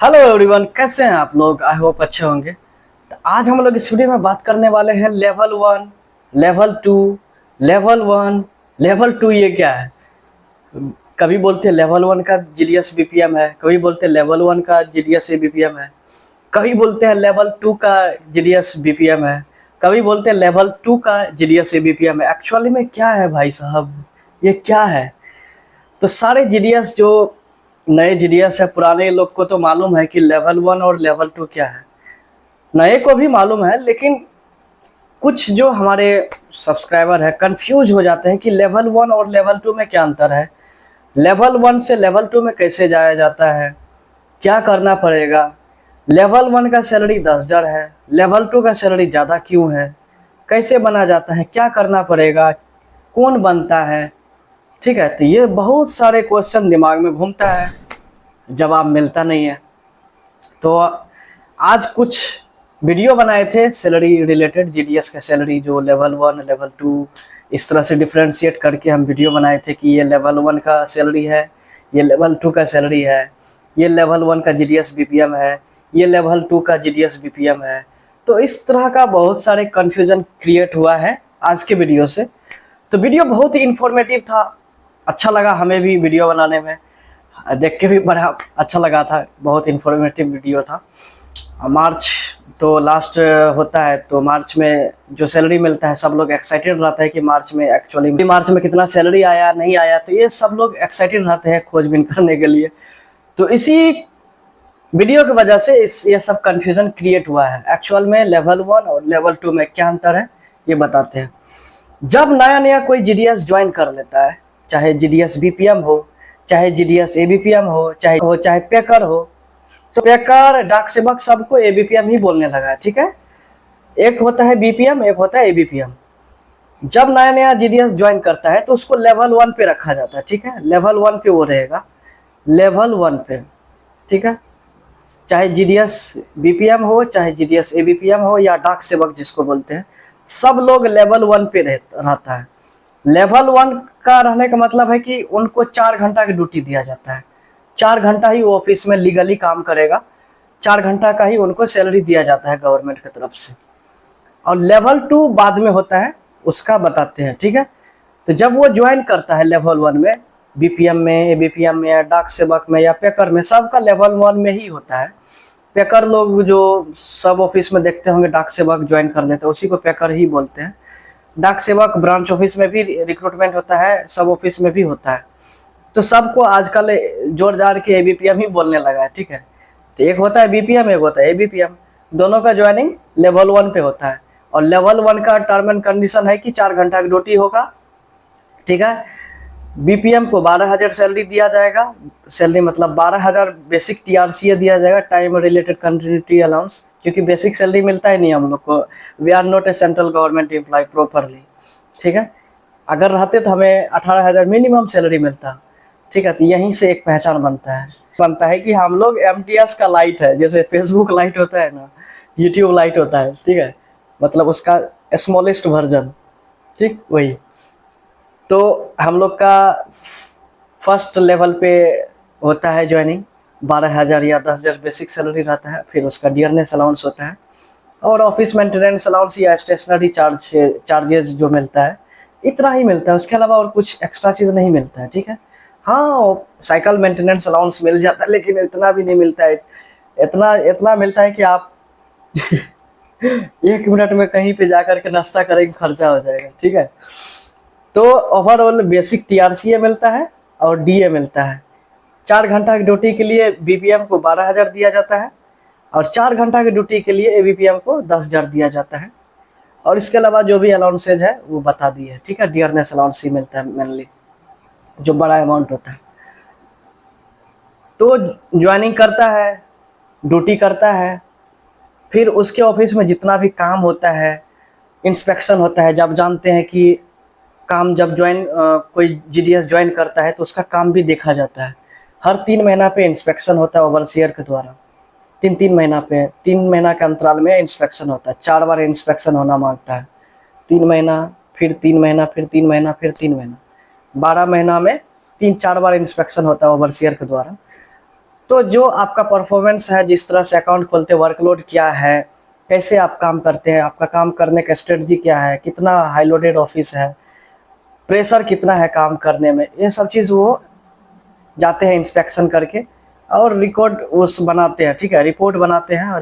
Hello everyone, कैसे हैं आप लोग। आई होप अच्छे होंगे। तो आज हम लोग इस वीडियो में बात करने वाले हैं लेवल 1, लेवल 2, लेवल 1, लेवल 2 ये क्या है। कभी बोलते हैं लेवल 1 का जीडीएस बीपीएम है, कभी बोलते हैं लेवल 1 का जीडीएस बीपीएम है, कभी बोलते हैं लेवल 2 का जीडीएस बीपीएम है, कभी बोलते हैं लेवल 2 का जीडीएस बीपीएम है। एक्चुअली में क्या है भाई साहब, ये क्या है। तो सारे जीडीएस जो नए जीडीएस है, पुराने लोग को तो मालूम है कि लेवल 1 और लेवल 2 क्या है, नए को भी मालूम है, लेकिन कुछ जो हमारे सब्सक्राइबर है कंफ्यूज हो जाते हैं कि लेवल 1 और लेवल 2 में क्या अंतर है, लेवल 1 से लेवल 2 में कैसे जाया जाता है, क्या करना पड़ेगा, लेवल 1 का सैलरी 10,000 है, लेवल 2 का सैलरी ज़्यादा क्यों है, कैसे बना जाता है, क्या करना पड़ेगा, कौन बनता है। ठीक है, तो ये बहुत सारे क्वेश्चन दिमाग में घूमता है, जवाब मिलता नहीं है। तो आज कुछ वीडियो बनाए थे सैलरी रिलेटेड, जीडीएस का सैलरी जो लेवल 1 लेवल 2 इस तरह से डिफ्रेंशिएट करके हम वीडियो बनाए थे कि ये लेवल 1 का सैलरी है, ये लेवल 2 का सैलरी है, ये लेवल 1 का जीडीएस बीपीएम है, ये लेवल 2 का जीडीएस बीपीएम है। तो इस तरह का बहुत सारे कन्फ्यूजन क्रिएट हुआ है आज के वीडियो से। तो वीडियो बहुत ही इंफॉर्मेटिव था, अच्छा लगा हमें भी वीडियो बनाने में, देख के भी बड़ा अच्छा लगा था, बहुत इंफॉर्मेटिव वीडियो था। मार्च तो लास्ट होता है, तो मार्च में जो सैलरी मिलता है सब लोग एक्साइटेड रहते हैं कि मार्च में एक्चुअली मार्च में कितना सैलरी आया नहीं आया, तो ये सब लोग एक्साइटेड रहते हैं खोजबीन करने के लिए। तो इसी वीडियो की वजह से ये सब कंफ्यूजन क्रिएट हुआ है। एक्चुअल में लेवल 1 और लेवल 2 में क्या अंतर है ये बताते हैं। जब नया नया कोई जीडीएस ज्वाइन कर लेता है, चाहे जीडीएस बीपीएम हो, चाहे जीडीएस एबीपीएम हो, चाहे पेकर हो, तो पेकर डाक सेवक सबको एबीपीएम ही बोलने लगा है। ठीक है, एक होता है बीपीएम, एक होता है एबीपीएम। जब नया नया जीडीएस ज्वाइन करता है तो उसको लेवल 1 पे रखा जाता है। ठीक है, लेवल 1 पे वो रहेगा, लेवल 1 पे। ठीक है, चाहे जीडीएस बीपीएम हो, चाहे जीडीएस एबीपीएम हो, या डाक सेवक जिसको बोलते हैं, सब लोग लेवल 1 पे रहता है। लेवल 1 का रहने का मतलब है कि उनको 4 घंटा की ड्यूटी दिया जाता है, 4 घंटा ही वो ऑफिस में लीगली काम करेगा, 4 घंटा का ही उनको सैलरी दिया जाता है गवर्नमेंट की तरफ से। और लेवल 2 बाद में होता है, उसका बताते हैं। ठीक है, तो जब वो ज्वाइन करता है लेवल 1 में, बीपीएम में, एबीपीएम में, या डाक सेवक में, या पेकर में, सबका लेवल 1 में ही होता है। पेकर लोग जो सब ऑफिस में देखते होंगे डाक सेवक ज्वाइन कर लेते हैं, उसी को पेकर ही बोलते हैं। डाक सेवक ब्रांच ऑफिस में भी रिक्रूटमेंट होता है, सब ऑफिस में भी होता है। तो सबको आजकल जोड़ जाड़ के एबीपीएम ही बोलने लगा है। ठीक है, तो एक होता है बीपीएम, एक होता है एबीपीएम, दोनों का ज्वाइनिंग लेवल 1 पे होता है। और लेवल 1 का टर्म एंड कंडीशन है कि 4 घंटा की ड्यूटी होगा। ठीक है, बीपीएम को 12,000 सैलरी दिया जाएगा, सैलरी मतलब 12,000 बेसिक टीआरसीए दिया जाएगा, टाइम रिलेटेड कंटिन्यूटी अलाउंस, क्योंकि बेसिक सैलरी मिलता ही नहीं हम लोग को, we are not a central government employ properly. ठीक है, अगर रहते तो हमें 18,000 मिनिमम सैलरी मिलता। ठीक है, तो यहीं से एक पहचान बनता है कि हम लोग एमटीएस का लाइट है, जैसे फेसबुक लाइट होता है ना, यूट्यूब लाइट होता है। ठीक है, मतलब उसका स्मॉलेस्ट वर्जन, ठीक वही। तो हम लोग का फर्स्ट लेवल पे होता है ज्वाइनिंग, 12,000 या 10,000 बेसिक सैलरी रहता है, फिर उसका डियरनेस अलाउंस होता है, और ऑफिस मेंटेनेंस अलाउंस या स्टेशनरी चार्जेस जो मिलता है, इतना ही मिलता है, उसके अलावा और कुछ एक्स्ट्रा चीज़ नहीं मिलता है। ठीक है, हाँ साइकिल मेंटेनेंस अलाउंस मिल जाता है, लेकिन इतना भी नहीं मिलता है। इतना इतना मिलता है कि आप 1 मिनट में कहीं पे जाकर के नाश्ता करेंगे, खर्चा हो जाएगा। ठीक है, तो ओवरऑल बेसिक टीआरसीए मिलता है और डीए मिलता है। 4 घंटा की ड्यूटी के लिए बीपीएम को 12,000 दिया जाता है, और 4 घंटा की ड्यूटी के लिए एबीपीएम को 10,000 दिया जाता है। और इसके अलावा जो भी अलाउंसेज है वो बता दिए। ठीक है, डियरनेस अलाउंस ही मिलता है मेनली, जो बड़ा अमाउंट होता है। तो ज्वाइनिंग करता है, ड्यूटी करता है, फिर उसके ऑफिस में जितना भी काम होता है, इंस्पेक्शन होता है। जब जानते हैं कि काम जब कोई जीडीएस ज्वाइन करता है तो उसका काम भी देखा जाता है। हर 3 महीना पे इंस्पेक्शन होता है ओवरसियर के द्वारा, 3 महीना पे, 3 महीना के अंतराल में इंस्पेक्शन होता है। 4 बार इंस्पेक्शन होना मांगता है, 3 महीना, फिर 3 महीना, फिर 3 महीना, फिर 3 महीना, 12 महीना में 3-4 बार इंस्पेक्शन होता है ओवरसियर के द्वारा। तो जो आपका परफॉर्मेंस है, जिस तरह से अकाउंट खोलते, वर्कलोड क्या है, कैसे आप काम करते हैं, आपका काम करने का स्ट्रेटजी क्या है, कितना हाई लोडेड ऑफिस है, प्रेशर कितना है काम करने में, ये सब चीज़ वो जाते हैं इंस्पेक्शन करके और रिकॉर्ड उस बनाते हैं। ठीक है, रिपोर्ट बनाते हैं और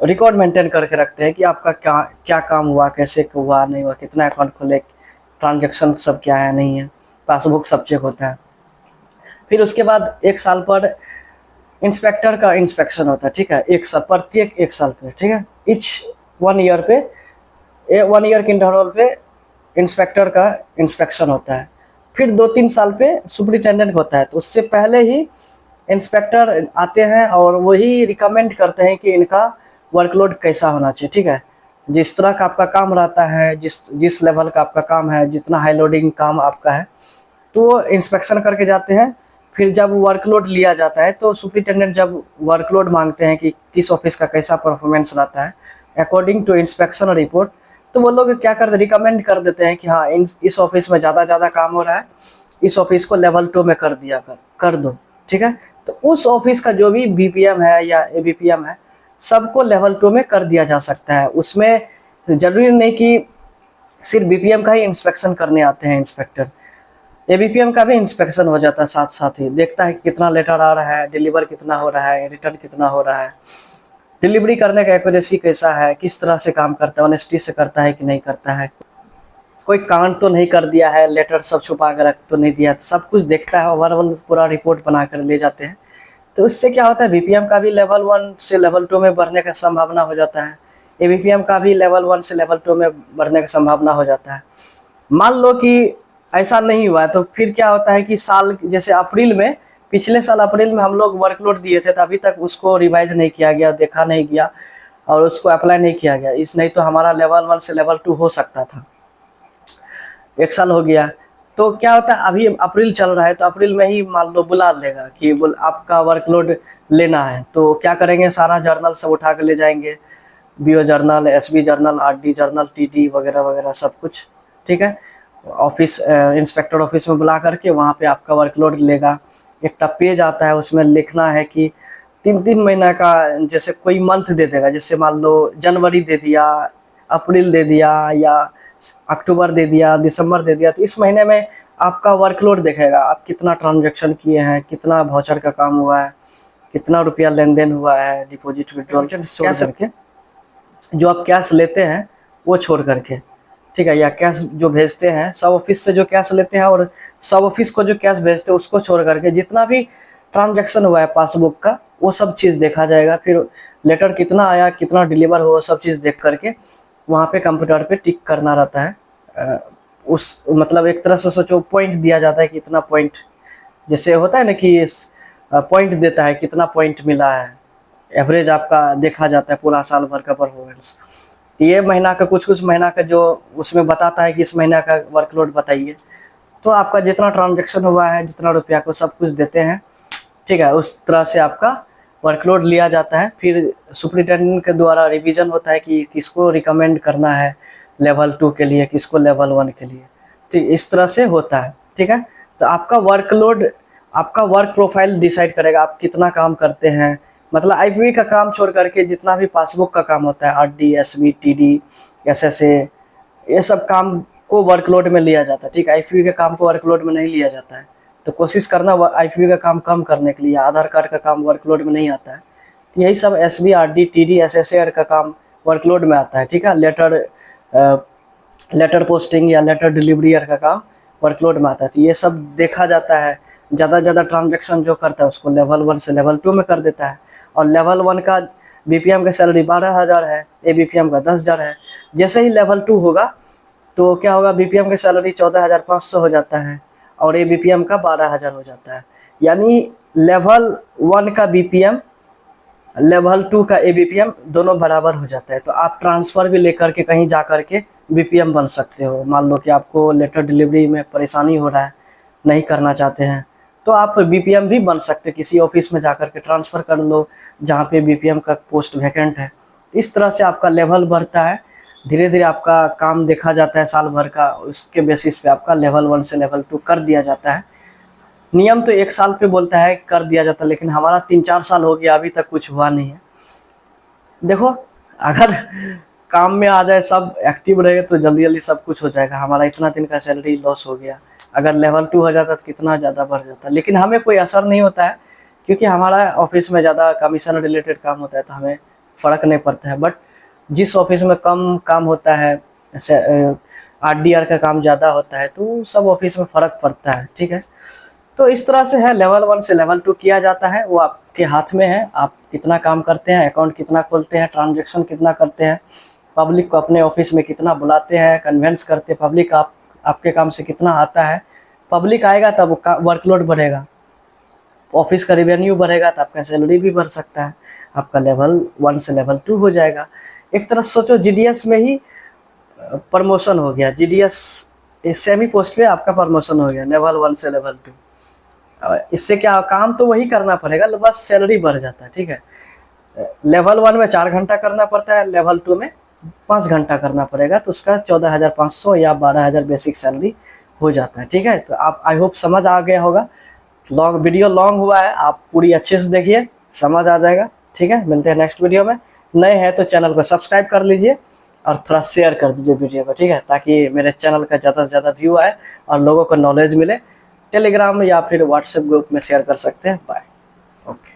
रिकॉर्ड मेंटेन करके रखते हैं कि आपका क्या क्या काम हुआ, कैसे हुआ, नहीं हुआ, कितना अकाउंट खोले, ट्रांजैक्शन सब क्या है, नहीं है, पासबुक सब चेक होता है। फिर उसके बाद 1 साल पर इंस्पेक्टर का इंस्पेक्शन होता है। ठीक है, एक साल, प्रत्येक 1 साल पे, ठीक है, इच 1 ईयर पे, 1 ईयर के इंटरवल पे इंस्पेक्टर का इंस्पेक्शन होता है। फिर 2-3 साल पे सुपरिटेंडेंट होता है। तो उससे पहले ही इंस्पेक्टर आते हैं और वही रिकमेंड करते हैं कि इनका वर्कलोड कैसा होना चाहिए। ठीक है, जिस तरह का आपका काम रहता है, जिस लेवल का आपका काम है, जितना हाई लोडिंग काम आपका है, तो वो इंस्पेक्शन करके जाते हैं। फिर जब वर्कलोड लिया जाता है तो सुपरिटेंडेंट जब वर्कलोड मांगते हैं कि किस ऑफिस का कैसा परफॉर्मेंस रहता है अकॉर्डिंग टू इंस्पेक्शन रिपोर्ट, तो वो लोग क्या करते, रिकमेंड कर देते हैं कि हाँ इस ऑफिस में ज़्यादा काम हो रहा है, इस ऑफिस को लेवल 2 में कर दो। ठीक है, तो उस ऑफिस का जो भी बीपीएम है या एबीपीएम है, सबको लेवल 2 में कर दिया जा सकता है। उसमें जरूरी नहीं कि सिर्फ बीपीएम का ही इंस्पेक्शन करने आते हैं इंस्पेक्टर, एबीपीएम का भी इंस्पेक्शन हो जाता है, साथ साथ ही देखता है कि कितना लेटर आ रहा है, डिलीवर कितना हो रहा है, रिटर्न कितना हो रहा है, डिलीवरी करने का एक्यूरेसी कैसा है, किस तरह से काम करता है, ऑनेस्टी से करता है कि नहीं करता है, कोई कांड तो नहीं कर दिया है, लेटर सब छुपा कर रख तो नहीं दिया, तो सब कुछ देखता है, ओवरऑल पूरा रिपोर्ट बना कर ले जाते हैं। तो इससे क्या होता है, बीपीएम का भी लेवल 1 से लेवल 2 में बढ़ने का संभावना हो जाता है, एबीपीएम का भी लेवल 1 से लेवल 2 में बढ़ने का संभावना हो जाता है। मान लो कि ऐसा नहीं हुआ है तो फिर क्या होता है कि साल जैसे अप्रैल में, पिछले साल अप्रैल में हम लोग वर्कलोड दिए थे, तो अभी तक उसको रिवाइज नहीं किया गया, देखा नहीं गया और उसको अप्लाई नहीं किया गया, इस नहीं तो हमारा लेवल 1 से लेवल 2 हो सकता था। 1 साल हो गया तो क्या होता है, अभी अप्रैल चल रहा है तो अप्रैल में ही मान लो बुला लेगा कि आपका वर्कलोड लेना है, तो क्या करेंगे, सारा जर्नल सब उठा कर ले जाएंगे, BO journal, SB journal, RD journal, TD वगैरह वगैरह सब कुछ। ठीक है, ऑफिस इंस्पेक्टर ऑफिस में बुला करके वहाँ पे आपका वर्कलोड लेगा। एक पेज आता है, उसमें लिखना है कि 3-3 महीना का, जैसे कोई मंथ दे देगा, जैसे मान लो जनवरी दे दिया, अप्रैल दे दिया, या अक्टूबर दे दिया, दिसंबर दे दिया, तो इस महीने में आपका वर्कलोड देखेगा, आप कितना ट्रांजैक्शन किए हैं, कितना वाउचर का काम हुआ है, कितना रुपया लेन देन हुआ है, डिपॉजिट विड्रॉल छोड़ करके, जो आप कैश लेते हैं वो छोड़ करके। ठीक है, या कैश जो भेजते हैं, सब ऑफिस से जो कैश लेते हैं और सब ऑफिस को जो कैश भेजते हैं उसको छोड़ करके जितना भी ट्रांजैक्शन हुआ है पासबुक का, वो सब चीज़ देखा जाएगा। फिर लेटर कितना आया, कितना डिलीवर हुआ, सब चीज़ देख करके वहाँ पे कंप्यूटर पे टिक करना रहता है। उस मतलब एक तरह से सोचो, पॉइंट दिया जाता है कि इतना पॉइंट, जैसे होता है ना कि पॉइंट देता है, कितना पॉइंट मिला है, एवरेज आपका देखा जाता है पूरा साल भर का परफॉर्मेंस। ये महीना का कुछ महीना का जो उसमें बताता है कि इस महीना का वर्कलोड बताइए, तो आपका जितना ट्रांजैक्शन हुआ है, जितना रुपया को सब कुछ देते हैं। ठीक है, उस तरह से आपका वर्कलोड लिया जाता है। फिर सुपरिटेंडेंट के द्वारा रिवीजन होता है कि किसको रिकमेंड करना है लेवल 2 के लिए, किसको लेवल 1 के लिए। ठीक, इस तरह से होता है। ठीक है, तो आपका वर्कलोड, आपका वर्क प्रोफाइल डिसाइड करेगा आप कितना काम करते हैं। मतलब आईपीवी का काम छोड़ करके जितना भी पासबुक का काम होता है, आरडी, एसबी, टीडी, एसएसए, ये सब काम को वर्कलोड में लिया जाता है। ठीक है, आईपीवी के काम को वर्कलोड में नहीं लिया जाता है, तो कोशिश करना आईपीवी का काम कम करने के लिए। आधार कार्ड का काम वर्कलोड में नहीं आता है, तो यही सब एसबी, आरडी, टीडी, एसएसए का काम वर्कलोड में आता है। ठीक है, लेटर पोस्टिंग या लेटर डिलीवरी का काम वर्कलोड में आता है। तो ये सब देखा जाता है, ज़्यादा ट्रांजैक्शन जो करता है उसको लेवल 1 से लेवल 2 में कर देता है। और लेवल 1 का बीपीएम का सैलरी 12,000 है, एबीपीएम का 10,000 है। जैसे ही लेवल 2 होगा तो क्या होगा, बीपीएम की सैलरी 14,500 हो जाता है और एबीपीएम का 12,000 हो जाता है। यानी लेवल 1 का बीपीएम, लेवल 2 का एबीपीएम दोनों बराबर हो जाता है। तो आप ट्रांसफ़र भी लेकर के कहीं जा कर के बीपीएम बन सकते हो। मान लो कि आपको लेटर डिलीवरी में परेशानी हो रहा है, नहीं करना चाहते हैं, तो आप बीपीएम भी बन सकते, किसी ऑफिस में जाकर के ट्रांसफ़र कर लो जहाँ पे बीपीएम का पोस्ट वैकेंट है। इस तरह से आपका लेवल बढ़ता है, धीरे धीरे आपका काम देखा जाता है साल भर का, उसके बेसिस पे आपका लेवल 1 से लेवल 2 कर दिया जाता है। नियम तो 1 साल पे बोलता है कर दिया जाता है, लेकिन हमारा 3-4 साल हो गया, अभी तक कुछ हुआ नहीं है। देखो, अगर काम में आ जाए, सब एक्टिव रहे तो जल्दी जल्दी सब कुछ हो जाएगा। हमारा इतना दिन का सैलरी लॉस हो गया, अगर लेवल 2 हो जाता तो कितना ज़्यादा बढ़ जाता। लेकिन हमें कोई असर नहीं होता है, क्योंकि हमारा ऑफिस में ज़्यादा कमीशन रिलेटेड काम होता है, तो हमें फ़र्क नहीं पड़ता है। बट जिस ऑफिस में कम काम होता है, जैसे RDR का काम ज़्यादा होता है, तो सब ऑफिस में फ़र्क पड़ता है। ठीक है, तो इस तरह से है, लेवल 1 से लेवल 2 किया जाता है, वो आपके हाथ में है। आप कितना काम करते हैं, अकाउंट कितना खोलते हैं, ट्रांजैक्शन कितना करते हैं, पब्लिक को अपने ऑफिस में कितना बुलाते हैं, कन्वेंस करते हैं, पब्लिक आपके काम से कितना आता है। पब्लिक आएगा तब वर्कलोड बढ़ेगा, ऑफिस का रिवेन्यू बढ़ेगा, तो आपका सैलरी भी बढ़ सकता है, आपका लेवल 1 से लेवल 2 हो जाएगा। एक तरह सोचो, GDS में ही प्रमोशन हो गया। GDS सेमी पोस्ट पे आपका प्रमोशन हो गया लेवल 1 से लेवल 2। इससे क्या, काम तो वही करना पड़ेगा, बस सैलरी बढ़ जाता है। ठीक है, लेवल 1 में 4 घंटा करना पड़ता है, लेवल 2 में 5 घंटा करना पड़ेगा, तो उसका 14,500 या 12,000 बेसिक सैलरी हो जाता है। ठीक है, तो आप आई होप समझ आ गया होगा। वीडियो लॉन्ग हुआ है, आप पूरी अच्छे से देखिए, समझ आ जाएगा। ठीक है, मिलते हैं नेक्स्ट वीडियो में। नए हैं तो चैनल को सब्सक्राइब कर लीजिए और थोड़ा शेयर कर दीजिए वीडियो को। ठीक है, ताकि मेरे चैनल का ज़्यादा से ज़्यादा व्यू आए और लोगों को नॉलेज मिले। टेलीग्राम या फिर व्हाट्सएप ग्रुप में शेयर कर सकते हैं। बाय। ओके।